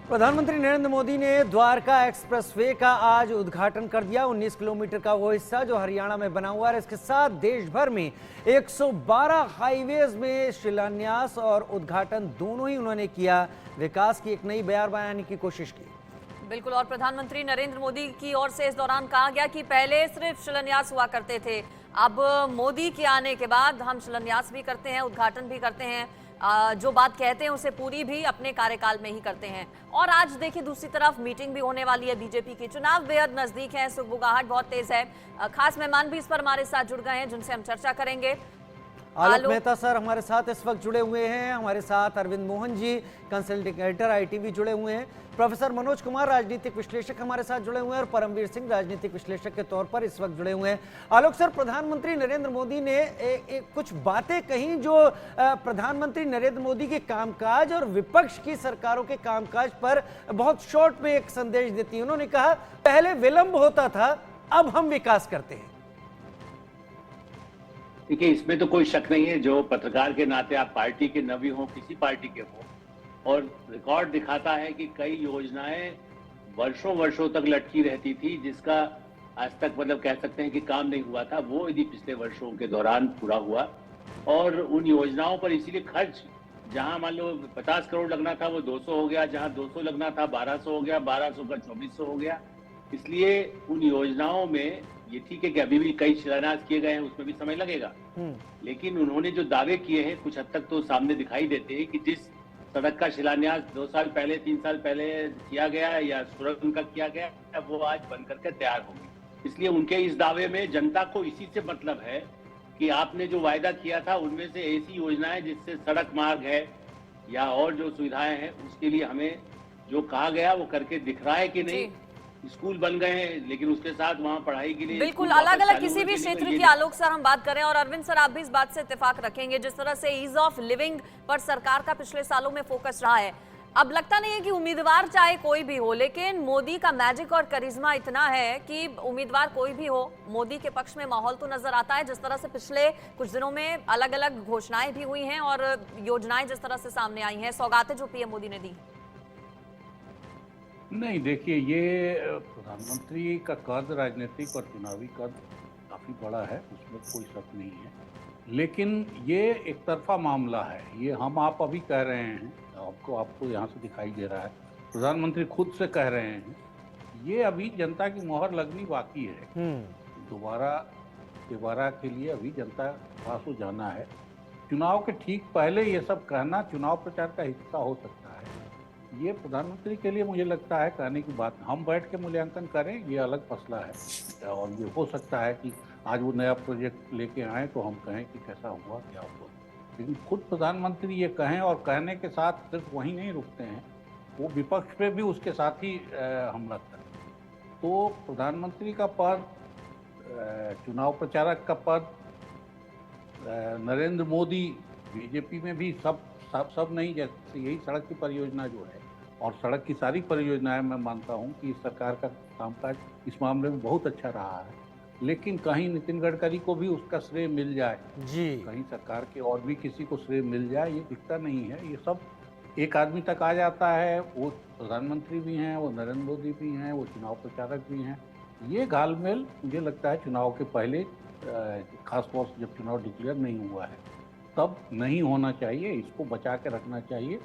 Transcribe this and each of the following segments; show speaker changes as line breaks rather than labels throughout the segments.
प्रधानमंत्री नरेंद्र मोदी ने द्वारका एक्सप्रेसवे का आज उद्घाटन कर दिया। 19 किलोमीटर का वो हिस्सा जो हरियाणा में बना हुआ है। इसके साथ देश भर में 112 हाईवेज में शिलान्यास और उद्घाटन दोनों ही उन्होंने किया। विकास की एक नई बयार बनाने की कोशिश की।
बिल्कुल। और प्रधानमंत्री नरेंद्र मोदी की ओर से इस दौरान कहा गया कि पहले सिर्फ शिलान्यास हुआ करते थे, अब मोदी के आने के बाद हम शिलान्यास भी करते हैं, उद्घाटन भी करते हैं, जो बात कहते हैं उसे पूरी भी अपने कार्यकाल में ही करते हैं। और आज देखिए दूसरी तरफ मीटिंग भी होने वाली है बीजेपी की। चुनाव बेहद नजदीक है, सुगबुगाहट बहुत तेज है। खास मेहमान भी इस पर हमारे साथ जुड़ गए हैं जिनसे हम चर्चा करेंगे।
आलोक मेहता सर हमारे साथ इस वक्त जुड़े हुए हैं। हमारे साथ Arvind Mohan ji consulting editor ITV जुड़े हुए हैं। प्रोफेसर मनोज कुमार राजनीतिक विश्लेषक हमारे साथ जुड़े हुए हैं और परमवीर सिंह राजनीतिक विश्लेषक के तौर पर इस वक्त जुड़े हुए हैं। आलोक सर, प्रधानमंत्री नरेंद्र मोदी ने कुछ बातें कही जो प्रधानमंत्री नरेंद्र मोदी के कामकाज और विपक्ष की सरकारों के कामकाज पर बहुत शॉर्ट में एक संदेश देती है। उन्होंने कहा पहले विलंब होता था, अब हम विकास करते हैं।
देखिए, इसमें तो कोई शक नहीं है। जो पत्रकार के नाते आप पार्टी के न भी हो, किसी पार्टी के हो, और रिकॉर्ड दिखाता है कि कई योजनाएं वर्षों वर्षों तक लटकी रहती थी, जिसका आज तक मतलब कह सकते हैं कि काम नहीं हुआ था, वो यदि पिछले वर्षों के दौरान पूरा हुआ। और उन योजनाओं पर इसीलिए खर्च, जहां मान लो 50 करोड़ लगना था वो 200 हो गया, जहां 200 लगना था 1200 हो गया, 1200 का 2400 हो गया। इसलिए उन योजनाओं में ये ठीक है कि अभी भी कई शिलान्यास किए गए हैं, उसमें भी समय लगेगा, लेकिन उन्होंने जो दावे किए हैं कुछ हद तक तो सामने दिखाई देते हैं कि जिस सड़क का शिलान्यास 2 साल पहले 3 साल पहले किया गया या सुरंग का किया गया, वो आज बन करके तैयार होगी। इसलिए उनके इस दावे में जनता को इसी से मतलब है कि आपने जो वायदा किया था उनमें से ऐसी योजनाएं जिससे सड़क मार्ग है या और जो सुविधाएं हैं उसके लिए हमें जो कहा गया वो करके दिख रहा है कि नहीं। स्कूल बन गए हैं, लेकिन उसके साथ वहाँ पढ़ाई के लिए
बिल्कुल अलग अलग किसी भी क्षेत्र की आलोक सर हम बात करें। और अरविंद सर, आप भी इस बात से इत्तेफाक रखेंगे, जिस तरह से ईज ऑफ लिविंग पर सरकार का पिछले सालों में फोकस रहा है, अब लगता नहीं है कि उम्मीदवार चाहे कोई भी हो, लेकिन मोदी का मैजिक और करिश्मा इतना है कि उम्मीदवार कोई भी हो, मोदी के पक्ष में माहौल तो नजर आता है। जिस तरह से पिछले कुछ दिनों में अलग अलग घोषणाएं भी हुई हैं और योजनाएं जिस तरह से सामने आई हैं, सौगातें जो PM मोदी ने दी।
नहीं, देखिए, ये प्रधानमंत्री का कद राजनीतिक और चुनावी कद काफ़ी बड़ा है, उसमें कोई शक नहीं है। लेकिन ये एक तरफा मामला है। ये हम आप अभी कह रहे हैं, आपको यहाँ से दिखाई दे रहा है, प्रधानमंत्री खुद से कह रहे हैं, ये अभी जनता की मोहर लगनी बाकी है। दोबारा के लिए अभी जनता पास हो जाना है। चुनाव के ठीक पहले ये सब कहना चुनाव प्रचार का हिस्सा हो सकता है। ये प्रधानमंत्री के लिए मुझे लगता है कहने की बात। हम बैठ के मूल्यांकन करें ये अलग मसला है, और ये हो सकता है कि आज वो नया प्रोजेक्ट लेके आए तो हम कहें कि कैसा हुआ क्या हुआ, लेकिन खुद प्रधानमंत्री ये कहें और कहने के साथ सिर्फ वहीं नहीं रुकते हैं, वो विपक्ष पे भी उसके साथ ही हमला करते हैं। तो प्रधानमंत्री का पद, चुनाव प्रचारक का पद, नरेंद्र मोदी बीजेपी में भी सब नहीं, जैसे यही सड़क की परियोजना जो है और सड़क की सारी परियोजनाएं, मैं मानता हूं कि इस सरकार का कामकाज इस मामले में बहुत अच्छा रहा है, लेकिन कहीं नितिन गडकरी को भी उसका श्रेय मिल जाए जी, कहीं सरकार के और भी किसी को श्रेय मिल जाए, ये दिखता नहीं है। ये सब एक आदमी तक आ जाता है, वो प्रधानमंत्री भी हैं, वो नरेंद्र मोदी भी हैं, वो चुनाव प्रचारक भी हैं। ये घालमेल मुझे लगता है चुनाव के पहले, खासतौर से जब चुनाव डिक्लेयर नहीं हुआ है तब नहीं होना चाहिए। इसको बचा के रखना चाहिए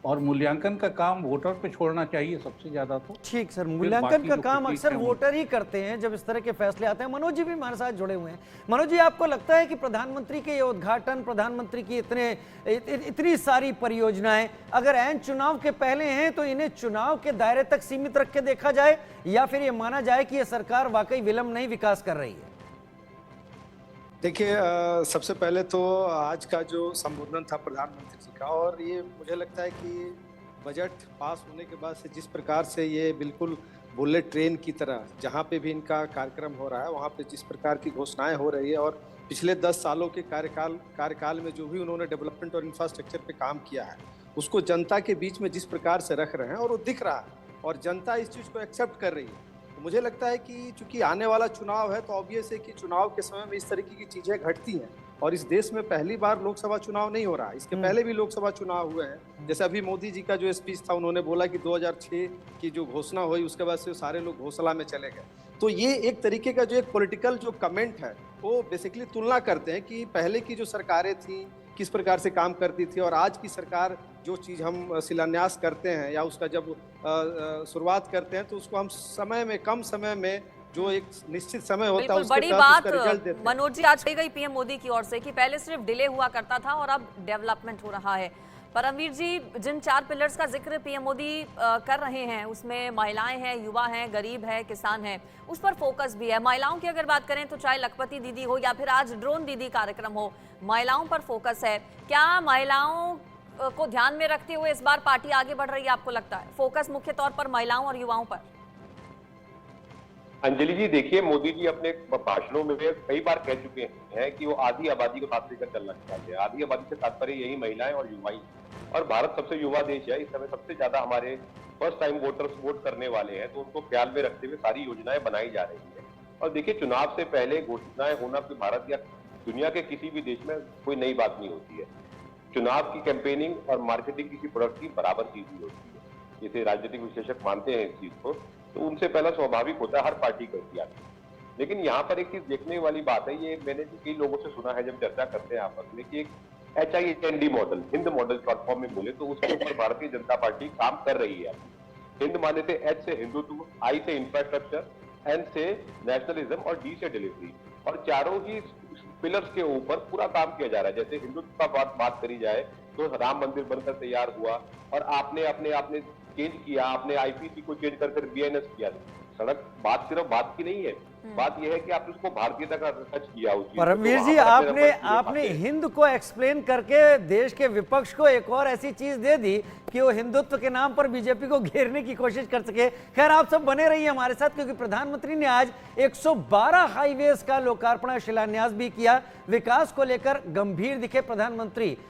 और मूल्यांकन का काम वोटर पे छोड़ना चाहिए सबसे ज्यादा। तो
ठीक सर, मूल्यांकन का काम अक्सर वोटर ही करते हैं जब इस तरह के फैसले आते हैं। मनोज जी भी हमारे साथ जुड़े हुए हैं। मनोज जी, आपको लगता है कि प्रधानमंत्री के ये उद्घाटन, प्रधानमंत्री की इतनी सारी परियोजनाएं अगर ऐन चुनाव के पहले हैं तो इन्हें चुनाव के दायरे तक सीमित रख के देखा जाए, या फिर ये माना जाए कि ये सरकार वाकई विलंब नहीं विकास कर रही है?
देखिए, सबसे पहले तो आज का जो संबोधन था प्रधानमंत्री जी का, और ये मुझे लगता है कि बजट पास होने के बाद से जिस प्रकार से ये बिल्कुल बुलेट ट्रेन की तरह जहाँ पे भी इनका कार्यक्रम हो रहा है वहाँ पे जिस प्रकार की घोषणाएं हो रही है, और पिछले 10 सालों के कार्यकाल में जो भी उन्होंने डेवलपमेंट और इंफ्रास्ट्रक्चर पे काम किया है उसको जनता के बीच में जिस प्रकार से रख रहे हैं, और वो दिख रहा है और जनता इस चीज़ को एक्सेप्ट कर रही है। मुझे लगता है कि चूंकि आने वाला चुनाव है तो ऑब्वियस है कि चुनाव के समय में इस तरीके की चीज़ें घटती हैं, और इस देश में पहली बार लोकसभा चुनाव नहीं हो रहा, इसके पहले भी लोकसभा चुनाव हुए हैं। जैसे अभी मोदी जी का जो स्पीच था, उन्होंने बोला कि 2006 की जो घोषणा हुई उसके बाद से सारे लोग घोषणा में चले गए। तो ये एक तरीके का जो एक पॉलिटिकल जो कमेंट है वो बेसिकली तुलना करते हैं कि पहले की जो सरकारें थी किस प्रकार से काम करती थी और आज की सरकार जो चीज़ हम शिलान्यास करते हैं या उसका जब शुरुआत करते हैं तो उसको हम समय में, कम समय में, जो एक निश्चित समय होता है
बिल्कुल बड़ी बात मनोज जी आज कही गई पीएम मोदी की ओर से कि पहले सिर्फ डिले हुआ करता था और अब डेवलपमेंट हो रहा है। परमवीर जी, जिन 4 पिलर्स का जिक्र पीएम मोदी कर रहे हैं उसमें महिलाएं हैं, युवा हैं, गरीब है, किसान है, उस पर फोकस भी है। महिलाओं की अगर बात करें तो चाहे लखपति दीदी हो या फिर आज ड्रोन दीदी कार्यक्रम हो, महिलाओं पर फोकस है। क्या महिलाओं को ध्यान में रखते हुए इस बार पार्टी आगे बढ़ रही है, आपको लगता है? फोकस मुख्य तौर पर महिलाओं और युवाओं पर।
अंजलि जी, देखिए, मोदी जी अपने भाषणों में कई बार कह चुके हैं कि वो आधी आबादी को साथ लेकर चलना चाहते हैं। आधी आबादी से तात्पर्य यही महिलाएं और युवा ही, और भारत सबसे युवा देश है। इस समय सबसे ज्यादा हमारे फर्स्ट टाइम वोटर्स वोट करने वाले हैं, तो उनको ख्याल में रखते हुए सारी योजनाएं बनाई जा रही है। और देखिए, चुनाव से पहले घोषणाएं होना कोई भारत या दुनिया के किसी भी देश में कोई नई बात नहीं होती है। चुनाव की कैंपेनिंग और मार्केटिंग किसी प्रोडक्ट की बराबर चीज ही होती है। जैसे राजनीतिक विश्लेषक मानते हैं इस चीज को, तो उनसे पहला स्वाभाविक होता है हर पार्टी करती आती है। लेकिन यहाँ पर एक चीज देखने वाली बात है, ये मैंने भी कई लोगों से सुना है जब चर्चा करते हैं आपस में, कि एक HIND model, Hind model short form में बोले तो उसके ऊपर भारतीय जनता पार्टी काम कर रही है। हिंद माने थे H से हिंदुत्व, I से इंफ्रास्ट्रक्चर, N से नेशनलिज्म और D से डिलीवरी। और चारों ही पिलर्स के ऊपर पूरा काम किया जा रहा है। जैसे हिंदुत्व का बात करी जाए तो राम मंदिर बनकर तैयार हुआ और आपने चेंज किया, आपने IPC को चेंज कर BNS किया। सड़क बात सिर्फ बात की नहीं है, बात यह है कि आपने उसको भारतीयता का टच किया।
परमवीर जी, आपने हिंद को एक्सप्लेन करके देश के विपक्ष को एक और ऐसी चीज दे दी कि वो हिंदुत्व के नाम पर बीजेपी को घेरने की कोशिश कर सके। खैर, आप सब बने रहिए हमारे साथ, क्योंकि प्रधानमंत्री ने आज 112 हाईवेज का लोकार्पण शिलान्यास भी किया। विकास को लेकर गंभीर दिखे प्रधानमंत्री।